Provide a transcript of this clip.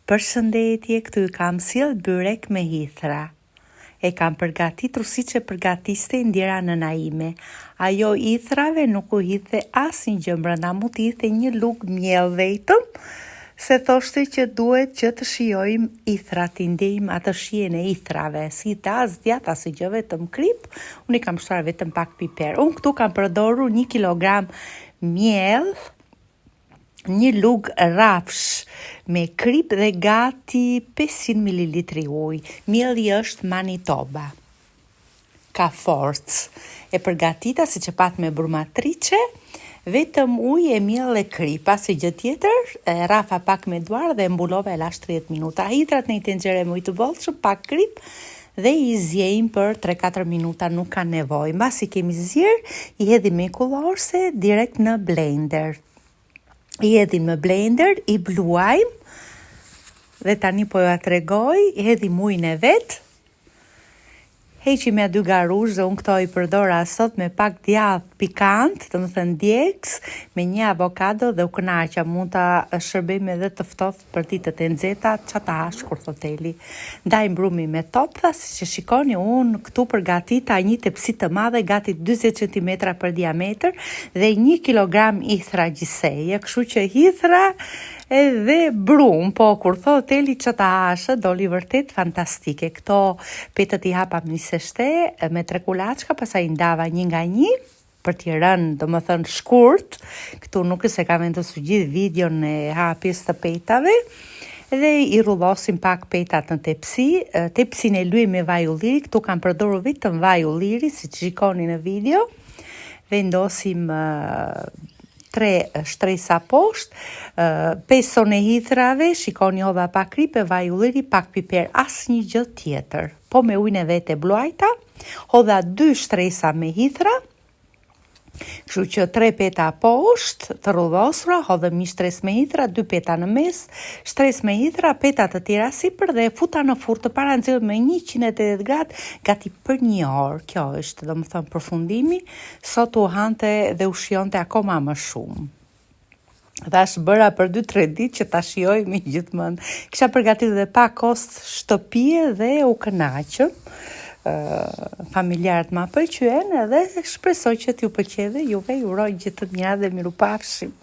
Përshëndetje, këtu i kam sjell byrek me hithra. E kam përgatitur siç e përgatiste ndjera nëna ime. Ajo hithrave nuk u hithe asnjë gjë brenda, mund të hithe një lug miell vetëm, se thoshte që duhet që të shijojmë hithrat, të ndjejmë atë shijen e hithrave, si as djath as gjë, vetëm krip. Unë i kam shtuar vetëm pak piper. Unë këtu kam përdorur 1 kilogram miell, një lug rafsh me krip dhe gati 500 ml ujë. Mielli është Manitoba. Ka forcë. E përgatita si që pat me brumatrice, vetëm ujë e miell e krip, asnjë gjë tjetër, e rafa pak me duar dhe mbulova e lash 30 minuta. Hidrat në një tenxhere me ujë të bollshëm, pak krip dhe i zjejmë për 3-4 minuta, nuk ka nevojë. Mbasi kemi zjer, i hedhim me kullorse direkt në blender. I hedhim në blender, i bluajmë dhe tani po ja tregoj, i hedhim ujin e vet. Heqim ja 2 garuzhe, unë këto i përdora sot me pak djath pikant, të më thënë djegës, me 1 avokado dhe u kënaqa, mund ta shërbejmë edhe të ftohtë për ditët e nxehta, ça ta hash kur hoteli. Ndaj mbrumi me toptha, siç e shikoni, unë këtu përgatita një tepsi të madhe, gati 40 cm për diametër dhe 1 kilogram hithra gjithsej, kështu që hithra edhe brum, po kur thot hoteli që ta hashë, doli vërtet fantastike. Këto petët i hapa në seshte me 3 kulaçka, pastaj i ndava një nga një për t'i rënë, domethënë shkurt. Këtu nuk është se ka vendosur gjithë videon e hapjes të petave. Dhe i rrullosim pak petat në tepsi. Tepsin e luajmë me vaj ulliri, këtu kam përdorur vetëm vaj ulliri, siç shikoni në video. Vendosim 3 shtresa poshtë, peson e hithrave, shikoni hodha pak krip e vaj ulliri, pak piper, asnjë gjë tjetër. Po me ujin e vet e bluajta, hodha 2 shtresa me hithra, kështu që 3 peta poshtë të rrullosura, hodhëm 1 shtres me hithra, 2 peta në mes, shtres me hithra, peta të tjera sipër dhe futa në furrë të para nxjerrë me 180 gradë, gati për 1 orë. Kjo është, domethënë, përfundimi. Sot u hante dhe u shijonte akoma më shumë. Thash bëra për 2-3 ditë që ta shijojmë gjithmonë. Kisha përgatitur dhe pak kost shtëpie dhe u kënaqëm. Familjarët ma pëlqyen edhe shpresoj që t'ju pëlqej dhe juve, ju uroj gjithë të mira dhe mirupafshim.